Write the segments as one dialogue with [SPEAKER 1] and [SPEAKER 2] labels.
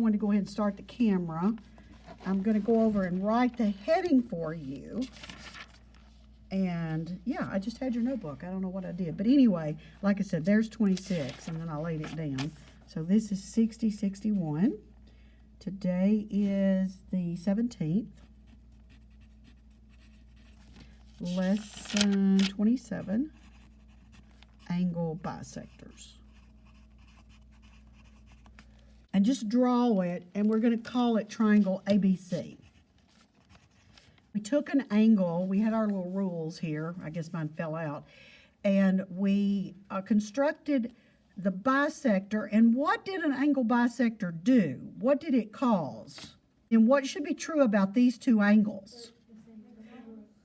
[SPEAKER 1] going to go ahead and start the camera. I'm going to go over and write the heading for you. And yeah, I just had your notebook. I don't know what I did. But anyway, like I said, there's 26, and then I laid it down. So this is 60, 61. Today is the 17th. Lesson 27, angle bisectors. And just draw it, and we're going to call it triangle ABC. We took an angle, we had our little rules here, I guess mine fell out, and we constructed the bisector. And what did an angle bisector do? What did it cause? And what should be true about these two angles?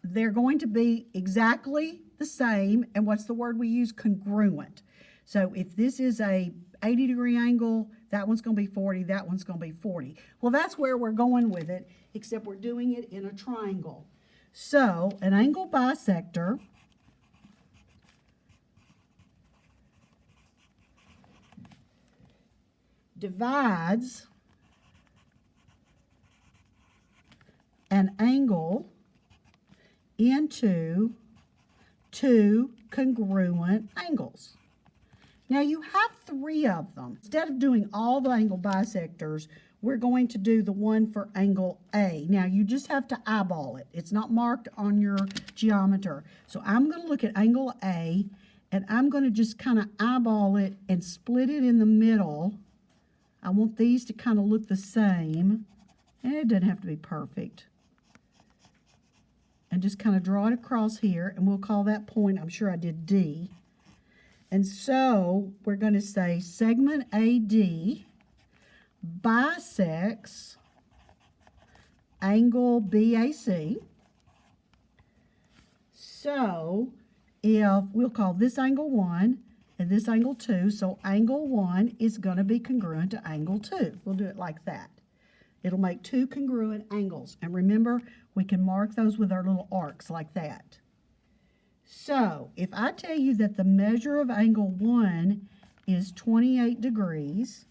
[SPEAKER 1] They're going to be exactly the same, and what's the word we use? Congruent. So if this is a 80-degree angle, that one's going to be 40, that one's going to be 40. Well, that's where we're going with it, except we're doing it in a triangle. So an angle bisector divides an angle into two congruent angles. Now you have three of them. Instead of doing all the angle bisectors, we're going to do the one for angle A. Now you just have to eyeball it. It's not marked on your geometer. So I'm going to look at angle A, and I'm going to just kind of eyeball it and split it in the middle. I want these to kind of look the same, and it doesn't have to be perfect. And just kind of draw it across here, and we'll call that point, I'm sure I did D. And so we're going to say segment AD bisects angle BAC. So if we'll call this angle 1 and this angle 2, so angle 1 is going to be congruent to angle 2. We'll do it like that. It'll make two congruent angles. And remember, we can mark those with our little arcs like that. So if I tell you that the measure of angle 1 is 28 degrees,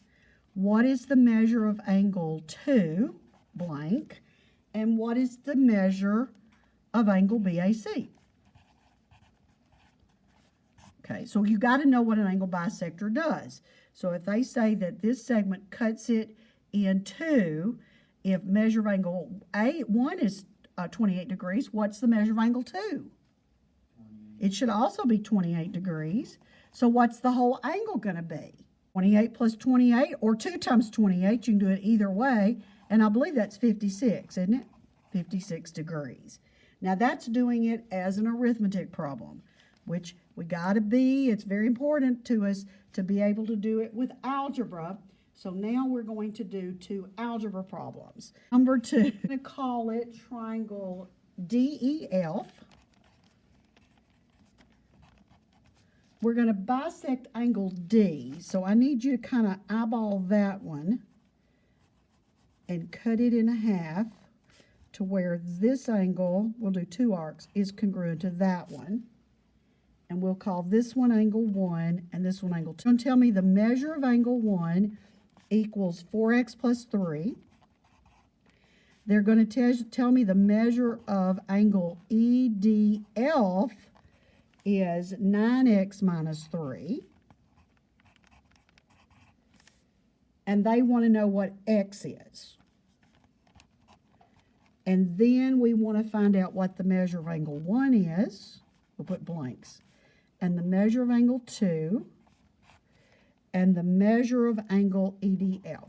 [SPEAKER 1] what is the measure of angle 2, blank, and what is the measure of angle BAC? Okay, so you got to know what an angle bisector does. So if they say that this segment cuts it in two, if measure of angle A1 is 28 degrees, what's the measure of angle 2? It should also be 28 degrees. So what's the whole angle going to be? 28 plus 28, or 2 times 28. You can do it either way. And I believe that's 56, isn't it? 56 degrees. Now that's doing it as an arithmetic problem, which we got to be, it's very important to us to be able to do it with algebra. So now we're going to do two algebra problems. Number 2, I'm going to call it triangle DEF. We're going to bisect angle D. So I need you to kind of eyeball that one and cut it in half to where this angle, we'll do two arcs, is congruent to that one. And we'll call this one angle 1 and this one angle 2. And tell me the measure of angle 1 equals 4x plus 3. They're going to tell me the measure of angle EDF is 9x minus 3. And they want to know what x is. And then we want to find out what the measure of angle 1 is. We'll put blanks. And the measure of angle 2. And the measure of angle EDF.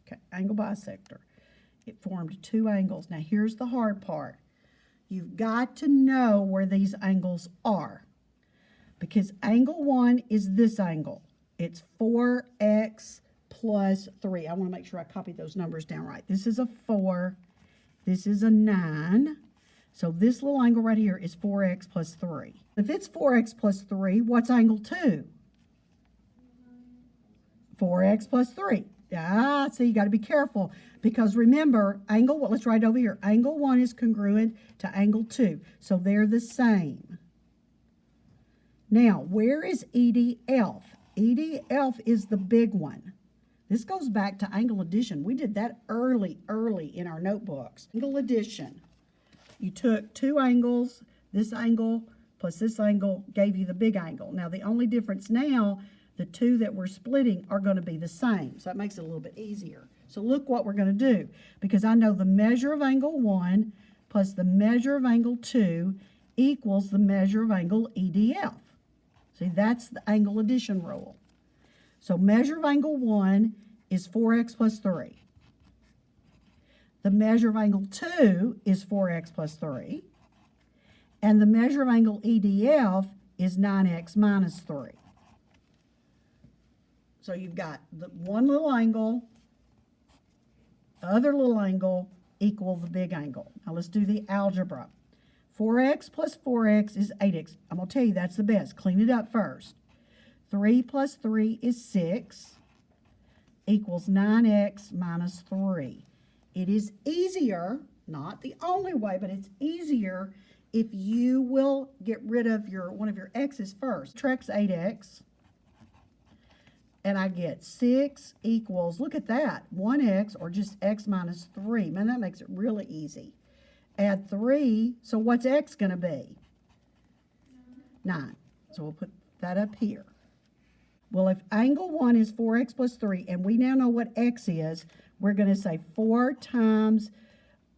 [SPEAKER 1] Okay, angle bisector. It formed two angles. Now here's the hard part. You've got to know where these angles are, because angle 1 is this angle. It's 4x plus 3. I want to make sure I copy those numbers down right. This is a 4. This is a 9. So this little angle right here is 4x plus 3. If it's 4x plus 3, what's angle 2? 4x plus 3. See, you got to be careful because remember, angle, well, let's write it over here. Angle 1 is congruent to angle 2. So they're the same. Now, where is EDF? EDF is the big one. This goes back to angle addition. We did that early in our notebooks. Angle addition. You took two angles, this angle plus this angle gave you the big angle. Now, the only difference now, the two that we're splitting are going to be the same. So that makes it a little bit easier. So look what we're going to do. Because I know the measure of angle 1 plus the measure of angle 2 equals the measure of angle EDF. See, that's the angle addition rule. So measure of angle 1 is 4x plus 3. The measure of angle 2 is 4x plus 3. And the measure of angle EDF is 9x minus 3. So you've got the one little angle, other little angle equal the big angle. Now let's do the algebra. 4x plus 4x is 8x. I'm going to tell you that's the best. Clean it up first. 3 plus 3 is 6 equals 9x minus 3. It is easier, not the only way, but it's easier if you will get rid of one of your x's first. Subtract 8x, and I get 6 equals, look at that, 1x or just x minus 3. Man, that makes it really easy. Add 3, so what's x going to be? 9. So we'll put that up here. Well, if angle 1 is 4x plus 3, and we now know what x is, we're going to say 4 times,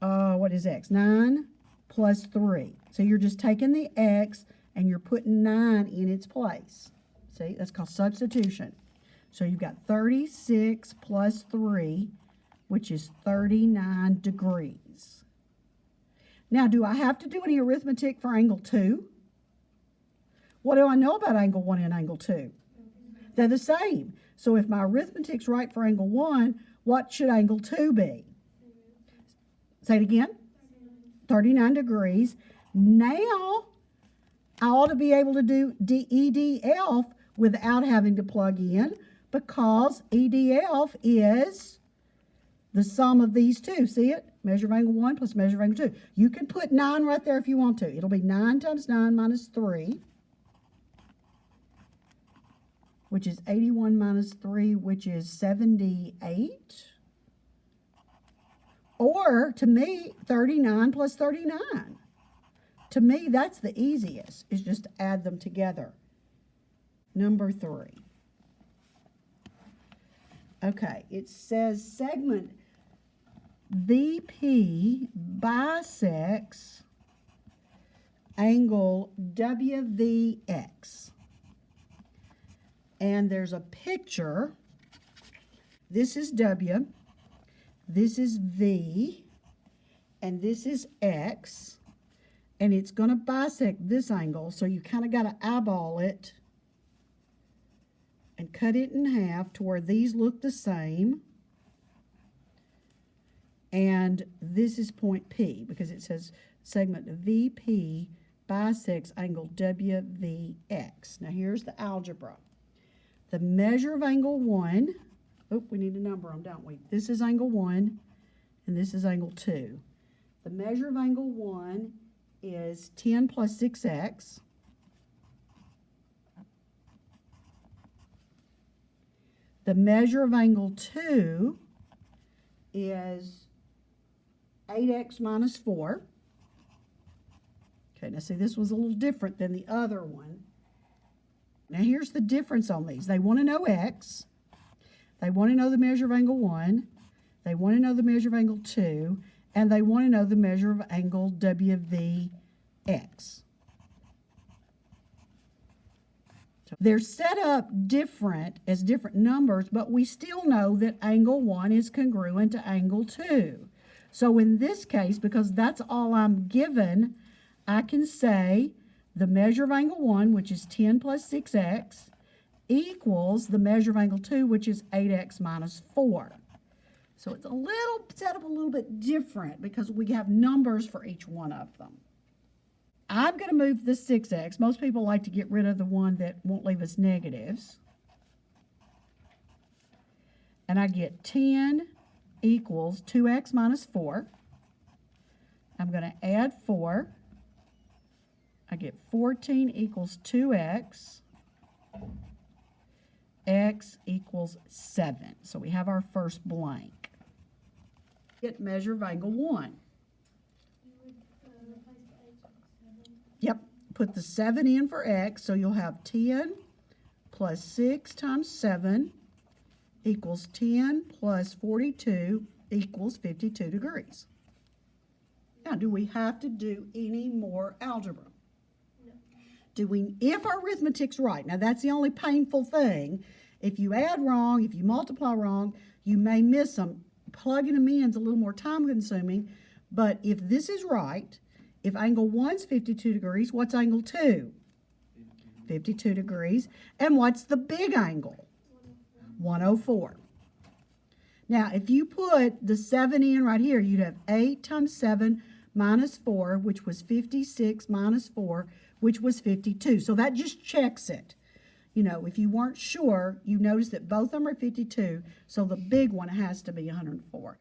[SPEAKER 1] what is x? 9 plus 3. So you're just taking the x and you're putting 9 in its place. See, that's called substitution. So you've got 36 plus 3, which is 39 degrees. Now, do I have to do any arithmetic for angle 2? What do I know about angle 1 and angle 2? They're the same. So if my arithmetic's right for angle 1, what should angle 2 be? Say it again. 39 degrees. Now, I ought to be able to do EDF without having to plug in because EDF is the sum of these two. See it? Measure of angle 1 plus measure of angle 2. You can put 9 right there if you want to. It'll be 9 times 9 minus 3, which is 81 minus 3, which is 78. Or, to me, 39 plus 39. To me, that's the easiest, is just to add them together. Number 3. Okay, it says segment VP bisects angle WVX. And there's a picture. This is W, this is V, and this is X. And it's going to bisect this angle, so you kind of got to eyeball it and cut it in half to where these look the same. And this is point P because it says segment VP bisects angle WVX. Now here's the algebra. The measure of angle 1, oh, we need to number them, don't we? This is angle 1, and this is angle 2. The measure of angle 1 is 10 plus 6x. The measure of angle 2 is 8x minus 4. Okay, now see, this was a little different than the other one. Now here's the difference on these. They want to know x. They want to know the measure of angle 1. They want to know the measure of angle 2. And they want to know the measure of angle WVX. So they're set up different as different numbers, but we still know that angle 1 is congruent to angle 2. So in this case, because that's all I'm given, I can say the measure of angle 1, which is 10 plus 6x, equals the measure of angle 2, which is 8x minus 4. So it's set up a little bit different because we have numbers for each one of them. I'm going to move the 6x. Most people like to get rid of the one that won't leave us negatives. and I get 10 equals 2x minus 4. I'm going to add 4. I get 14 equals 2x. X equals 7. So we have our first blank. Get measure of angle 1. Yep, put the 7 in for x, so you'll have 10 plus 6 times 7 equals 10 plus 42 equals 52 degrees. Now, do we have to do any more algebra? No. Do we, if our arithmetic's right, now that's the only painful thing. If you add wrong, if you multiply wrong, you may miss them. Plugging them in is a little more time consuming, but if this is right, if angle 1's 52 degrees, what's angle 2? 52 degrees. And what's the big angle? 104. Now, if you put the 7 in right here, you'd have 8 times 7 minus 4, which was 56 minus 4, which was 52. So that just checks it. You know, if you weren't sure, you notice that both of them are 52, so the big one has to be 104.